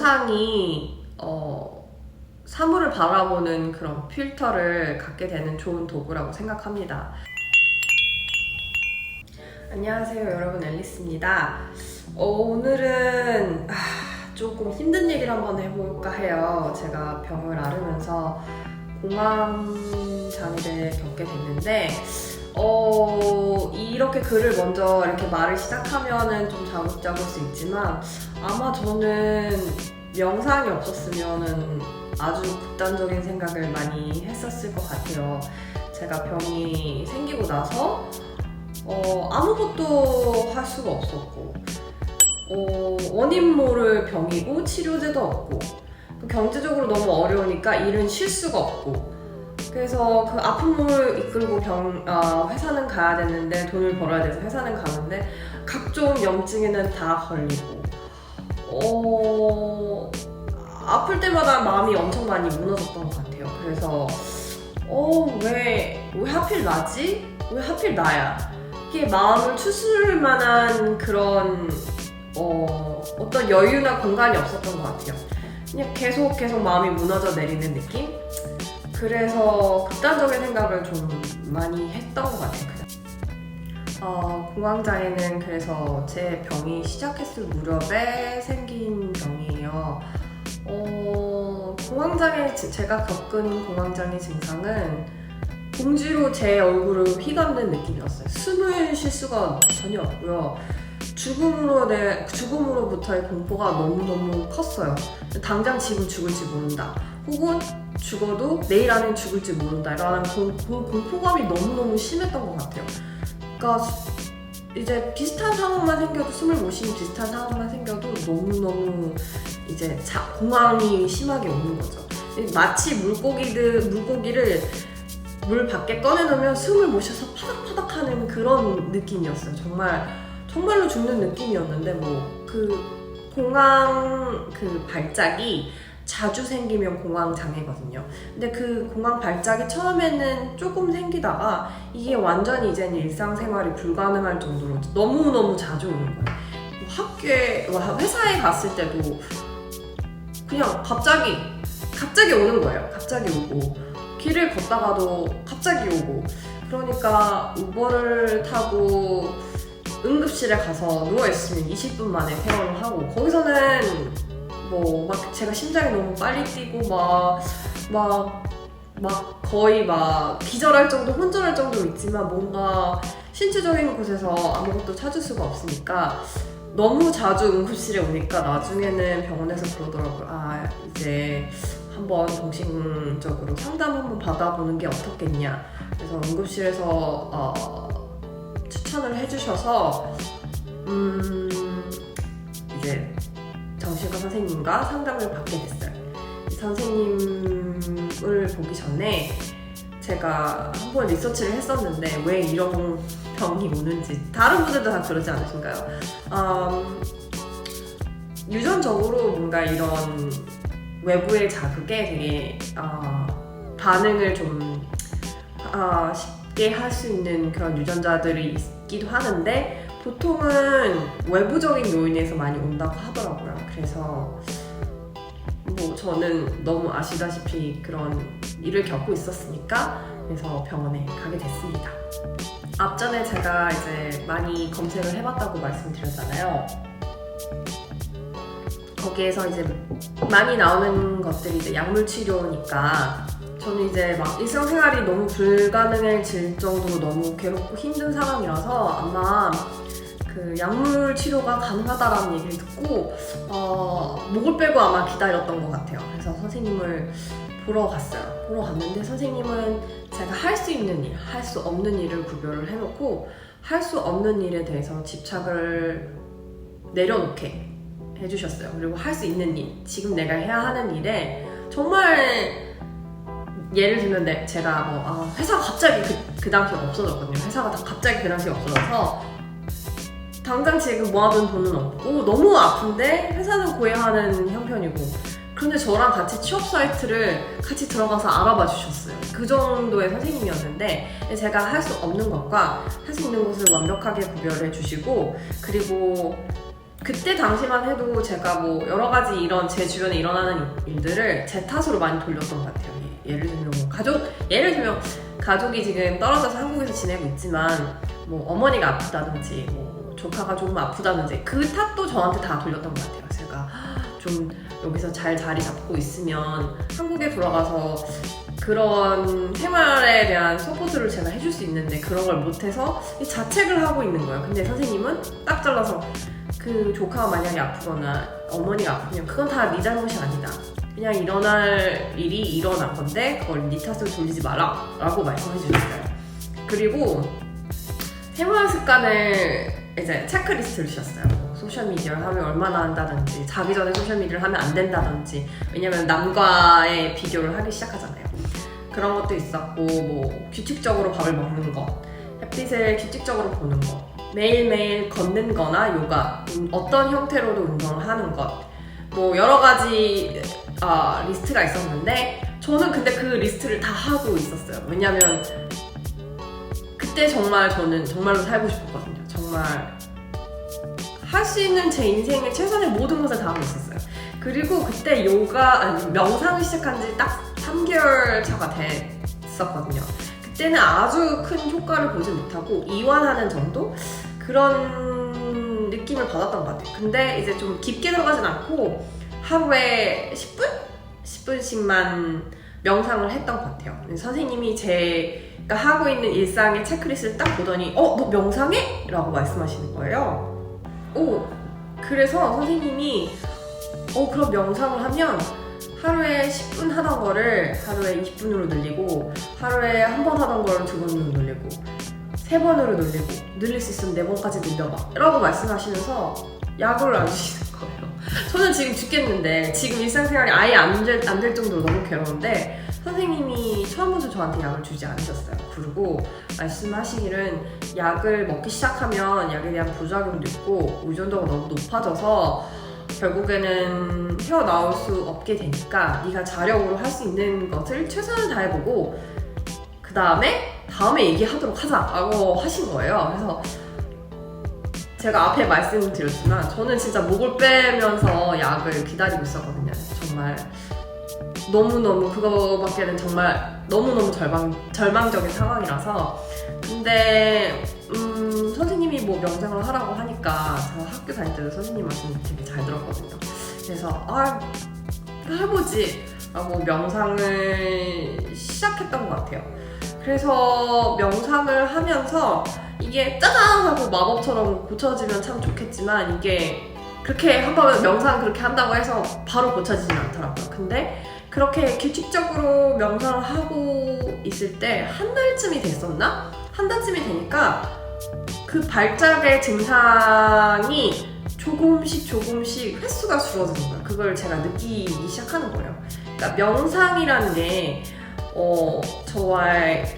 영상이 사물을 바라보는 그런 필터를 갖게 되는 좋은 도구라고 생각합니다. 안녕하세요 여러분, 앨리스입니다. 오늘은 조금 힘든 얘기를 한번 해볼까 해요. 제가 병을 앓으면서 공황장애를 겪게 됐는데 이렇게 글을 먼저 이렇게 말을 시작하면은 좀 자극적일 수 있지만 아마 저는 명상이 없었으면은 아주 극단적인 생각을 많이 했었을 것 같아요. 제가 병이 생기고 나서 아무것도 할 수가 없었고 원인 모를 병이고 치료제도 없고 경제적으로 너무 어려우니까 일은 쉴 수가 없고 그래서 그 아픈 몸을 이끌고 회사는 가야 되는데 돈을 벌어야 돼서 회사는 가는데 각종 염증에는 다 걸리고 아플 때마다 마음이 엄청 많이 무너졌던 것 같아요. 그래서 왜 하필 나지? 왜 하필 나야? 이게 마음을 추스를 만한 그런 어떤 여유나 공간이 없었던 것 같아요. 그냥 계속 마음이 무너져 내리는 느낌? 그래서 극단적인 생각을 좀 많이 했던 것 같아요. 공황장애는 그래서 제 병이 시작했을 무렵에 생긴 병이에요. 제가 겪은 공황장애 증상은 봉지로 제 얼굴을 휘감는 느낌이었어요. 숨을 쉴 수가 전혀 없고요. 죽음으로부터의 공포가 너무너무 컸어요. 당장 지금 죽을지 모른다. 혹은 죽어도 내일 안에 죽을지 모른다. 라는 공포감이 너무너무 심했던 것 같아요. 그러니까 이제 비슷한 상황만 생겨도, 숨을 못 쉬는 비슷한 상황만 생겨도 너무너무 이제 공황이 심하게 오는 거죠. 마치 물고기를 물 밖에 꺼내놓으면 숨을 못 쉬어서 파닥파닥 하는 그런 느낌이었어요. 정말로 죽는 느낌이었는데 공황 발작이 자주 생기면 공황장애거든요. 근데 그 공황 발작이 처음에는 조금 생기다가 이게 완전히 이제는 일상생활이 불가능할 정도로 너무너무 자주 오는 거예요. 회사에 갔을 때도 그냥 갑자기 오는 거예요. 갑자기 오고 길을 걷다가도 갑자기 오고 그러니까 우버를 타고 응급실에 가서 누워있으면 20분 만에 퇴원을 하고 거기서는 제가 심장이 너무 빨리 뛰고 거의 기절할 정도, 혼절할 정도로 있지만 뭔가 신체적인 곳에서 아무것도 찾을 수가 없으니까 너무 자주 응급실에 오니까 나중에는 병원에서 그러더라고요. 이제 한번 정신적으로 상담 한번 받아보는 게 어떻겠냐. 그래서 응급실에서 추천을 해주셔서 이제 정신과 선생님과 상담을 받게 됐어요. 선생님을 보기 전에 제가 한번 리서치를 했었는데 왜 이런 병이 오는지 다른 분들도 다 그러지 않으신가요? 유전적으로 뭔가 이런 외부의 자극에 되게 반응을 좀 쉽게 할 수 있는 그런 유전자들이 있기도 하는데 보통은 외부적인 요인에서 많이 온다고 하더라고요. 그래서 저는 너무 아시다시피 그런 일을 겪고 있었으니까 그래서 병원에 가게 됐습니다. 앞전에 제가 이제 많이 검색을 해봤다고 말씀드렸잖아요. 거기에서 이제 많이 나오는 것들이 이제 약물 치료니까 저는 이제 일상생활이 너무 불가능해질 정도로 너무 괴롭고 힘든 상황이라서 아마 그 약물 치료가 가능하다라는 얘기를 듣고 목을 빼고 아마 기다렸던 것 같아요. 그래서 선생님을 보러 갔어요. 보러 갔는데 선생님은 제가 할 수 있는 일, 할 수 없는 일을 구별을 해놓고 할 수 없는 일에 대해서 집착을 내려놓게 해주셨어요. 그리고 할 수 있는 일, 지금 내가 해야 하는 일에 정말 예를 들면 제가 회사가 갑자기 그 당시에 없어졌거든요. 회사가 갑자기 그 당시에 없어져서 당장 지금 모아둔 돈은 없고 너무 아픈데 회사는 구해야 하는 형편이고 그런데 저랑 같이 취업 사이트를 같이 들어가서 알아봐 주셨어요. 그 정도의 선생님이었는데 제가 할 수 없는 것과 할 수 있는 것을 완벽하게 구별해 주시고 그리고 그때 당시만 해도 제가 뭐 여러 가지 이런 제 주변에 일어나는 일들을 제 탓으로 많이 돌렸던 것 같아요. 예를 들면 뭐 가족이 지금 떨어져서 한국에서 지내고 있지만 뭐 어머니가 아프다든지 뭐 조카가 조금 아프다든지 그 탓도 저한테 다 돌렸던 것 같아요. 제가 좀 여기서 잘 자리 잡고 있으면 한국에 돌아가서 그런 생활에 대한 서포트를 제가 해줄 수 있는데 그런 걸 못해서 자책을 하고 있는 거예요. 근데 선생님은 딱 잘라서 그 조카가 만약에 아프거나 어머니가 아프면 그건 다 네 잘못이 아니다. 그냥 일어날 일이 일어난 건데 그걸 네 탓으로 돌리지 마라 라고 말씀해 주셨어요. 그리고 생활 습관을 이제 체크리스트를 주셨어요. 소셜미디어를 하루에 얼마나 한다든지 자기 전에 소셜미디어를 하면 안 된다든지 왜냐면 남과의 비교를 하기 시작하잖아요. 그런 것도 있었고 뭐 규칙적으로 밥을 먹는 것, 햇빛을 규칙적으로 보는 것, 매일매일 걷는 거나 요가, 어떤 형태로도 운동을 하는 것, 뭐 여러 가지 리스트가 있었는데 저는 근데 그 리스트를 다 하고 있었어요. 왜냐면 그때 정말 저는 정말로 살고 싶었거든요. 정말 할 수 있는 제 인생의 최선의 모든 것을 다 하고 있었어요. 그리고 그때 명상을 시작한 지 딱 3개월 차가 됐었거든요. 그때는 아주 큰 효과를 보지 못하고 이완하는 정도? 그런 느낌을 받았던 것 같아요. 근데 이제 좀 깊게 들어가진 않고 하루에 10분? 10분씩만 명상을 했던 것 같아요. 선생님이 제가 하고 있는 일상의 체크리스트를 딱 보더니 너 명상해? 라고 말씀하시는 거예요. 그래서 선생님이 그럼 명상을 하면 하루에 10분 하던 거를 하루에 20분으로 늘리고 하루에 한 번 하던 거를 2번으로 늘리고 3번으로 늘리고 늘릴 수 있으면 4번까지 늘려봐 라고 말씀하시면서 약을 안 주시는 거예요. 저는 지금 죽겠는데 지금 일상생활이 아예 안 될 정도로 너무 괴로운데 선생님이 처음부터 저한테 약을 주지 않으셨어요. 그리고 말씀하시기는 약을 먹기 시작하면 약에 대한 부작용도 있고 의존도가 너무 높아져서 결국에는 헤어나올 수 없게 되니까 네가 자력으로 할 수 있는 것을 최선을 다해보고 그 다음에 얘기하도록 하자라고 하신 거예요. 그래서 제가 앞에 말씀드렸지만 저는 진짜 목을 빼면서 약을 기다리고 있었거든요. 정말 너무너무 그거밖에는 정말 너무너무 절망적인 상황이라서. 근데 선생님이 뭐 명상을 하라고 하니까 제가 학교 다닐 때도 선생님 말씀 되게 잘 들었거든요. 그래서 해보지 라고 명상을 시작했던 것 같아요. 그래서 명상을 하면서 이게 짜잔 하고 마법처럼 고쳐지면 참 좋겠지만 이게 그렇게 한번 명상 그렇게 한다고 해서 바로 고쳐지진 않더라고요. 근데 그렇게 규칙적으로 명상을 하고 있을 때 한 달쯤이 됐었나? 한 달쯤이 되니까 그 발작의 증상이 조금씩 횟수가 줄어드는 거예요. 그걸 제가 느끼기 시작하는 거예요. 그러니까 명상이라는 게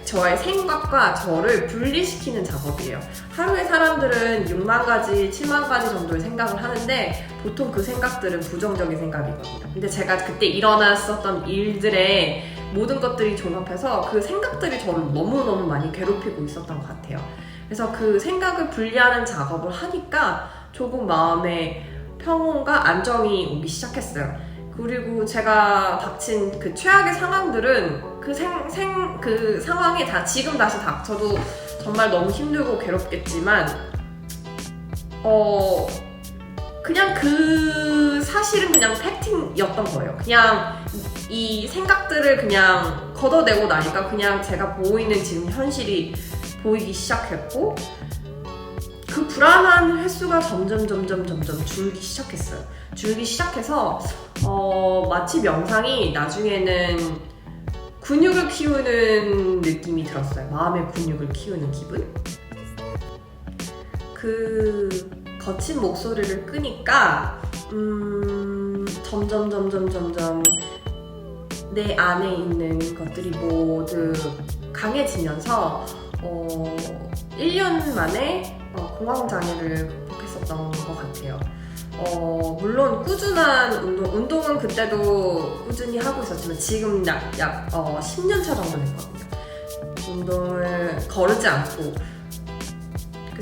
저의 생각과 저를 분리시키는 작업이에요. 하루에 사람들은 6만 가지, 7만 가지 정도의 생각을 하는데 보통 그 생각들은 부정적인 생각이거든요. 근데 제가 그때 일어났었던 일들의 모든 것들이 종합해서 그 생각들이 저를 너무너무 많이 괴롭히고 있었던 것 같아요. 그래서 그 생각을 분리하는 작업을 하니까 조금 마음에 평온과 안정이 오기 시작했어요. 그리고 제가 닥친 그 최악의 상황들은 그 상황이 다 지금 다시 닥쳐도 정말 너무 힘들고 괴롭겠지만 그냥 그 사실은 그냥 팩팅이었던 거예요. 그냥 이 생각들을 그냥 걷어내고 나니까 그냥 제가 보이는 지금 현실이 보이기 시작했고 그 불안한 횟수가 점점 줄기 시작했어요. 줄기 시작해서 마치 명상이 나중에는 근육을 키우는 느낌이 들었어요. 마음의 근육을 키우는 기분? 그 거친 목소리를 끄니까 점점 내 안에 있는 것들이 모두 강해지면서 1년 만에 공황장애를 극복했었던 것 같아요. 물론 꾸준한 운동은 그때도 꾸준히 하고 있었지만 지금 약 10년 차 정도 됐거든요. 운동을 거르지 않고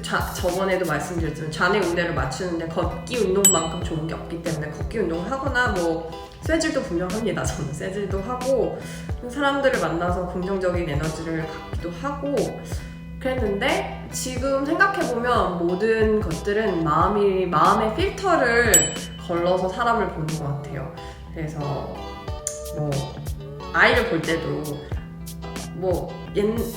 저번에도 말씀드렸지만 좌뇌 우뇌를 맞추는데 걷기 운동만큼 좋은 게 없기 때문에 걷기 운동을 하거나 뭐 쇠질도 분명합니다. 저는 쇠질도 하고 사람들을 만나서 긍정적인 에너지를 갖기도 하고 그랬는데 지금 생각해보면 모든 것들은 마음의 필터를 걸러서 사람을 보는 것 같아요. 그래서 뭐 아이를 볼 때도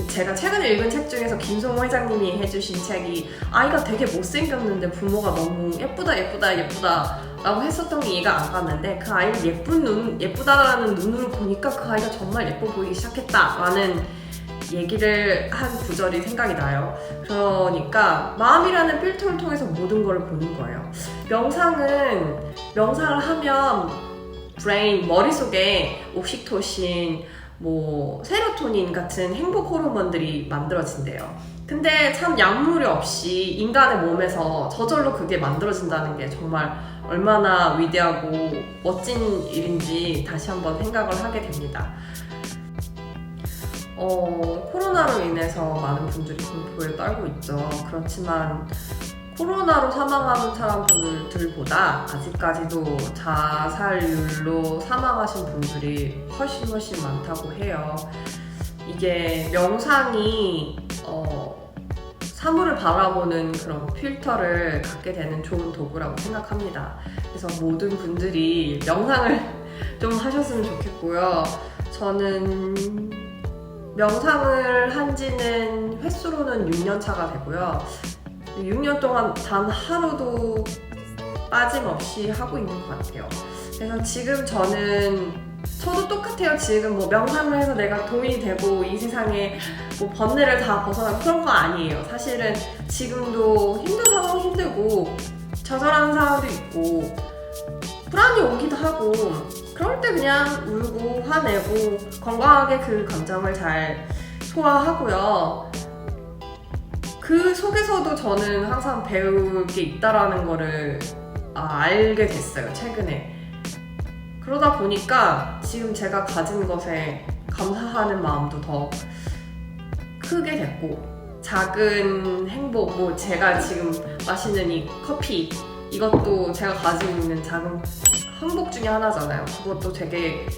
제가 최근에 읽은 책 중에서 김성호 회장님이 해주신 책이 아이가 되게 못생겼는데 부모가 너무 예쁘다 라고 했었던 게 이해가 안 갔는데 그 아이를 예쁘다라는 눈으로 보니까 그 아이가 정말 예뻐 보이기 시작했다라는 얘기를 한 구절이 생각이 나요. 그러니까 마음이라는 필터를 통해서 모든 걸 보는 거예요. 명상을 하면 브레인, 머릿속에 옥시토신, 세로토닌 같은 행복 호르몬들이 만들어진대요. 근데 참 약물이 없이 인간의 몸에서 저절로 그게 만들어진다는 게 정말 얼마나 위대하고 멋진 일인지 다시 한번 생각을 하게 됩니다. 코로나로 인해서 많은 분들이 공포에 떨고 있죠. 그렇지만 코로나로 사망하는 사람들보다 아직까지도 자살률로 사망하신 분들이 훨씬 많다고 해요. 이게 명상이 사물을 바라보는 그런 필터를 갖게 되는 좋은 도구라고 생각합니다. 그래서 모든 분들이 명상을 좀 하셨으면 좋겠고요. 저는 명상을 한 지는 횟수로는 6년 차가 되고요. 6년 동안 단 하루도 빠짐없이 하고 있는 것 같아요. 그래서 지금 저도 똑같아요. 지금 명상을 해서 내가 도움이 되고 이 세상에 번뇌를 다 벗어나고 그런 거 아니에요. 사실은 지금도 힘든 상황 힘들고 좌절하는 사람도 있고 불안이 오기도 하고 그럴 때 그냥 울고 화내고 건강하게 그 감정을 잘 소화하고요. 그 속에서도 저는 항상 배울 게 있다라는 거를 알게 됐어요, 최근에. 그러다 보니까 지금 제가 가진 것에 감사하는 마음도 더 크게 됐고 작은 행복, 제가 지금 마시는 이 커피 이것도 제가 가지고 있는 작은 행복 중에 하나잖아요. 그것도 되게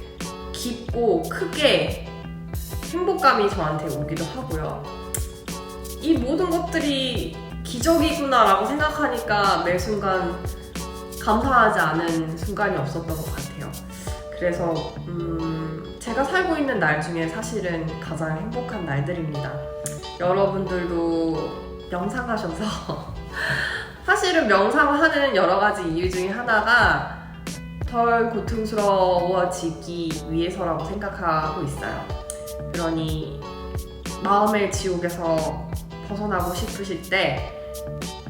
깊고 크게 행복감이 저한테 오기도 하고요. 이 모든 것들이 기적이구나 라고 생각하니까 매 순간 감사하지 않은 순간이 없었던 것 같아요. 그래서 제가 살고 있는 날 중에 사실은 가장 행복한 날들입니다. 여러분들도 명상하셔서 사실은 명상을 하는 여러 가지 이유 중에 하나가 덜 고통스러워지기 위해서라고 생각하고 있어요. 그러니 마음의 지옥에서 벗어나고 싶으실 때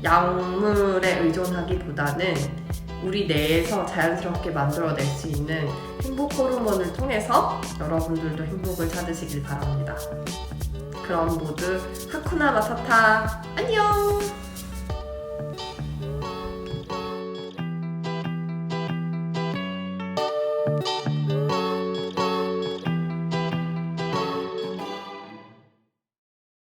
약물에 의존하기보다는 우리 내에서 자연스럽게 만들어낼 수 있는 행복 호르몬을 통해서 여러분들도 행복을 찾으시길 바랍니다. 그럼 모두 하쿠나 마타타 안녕!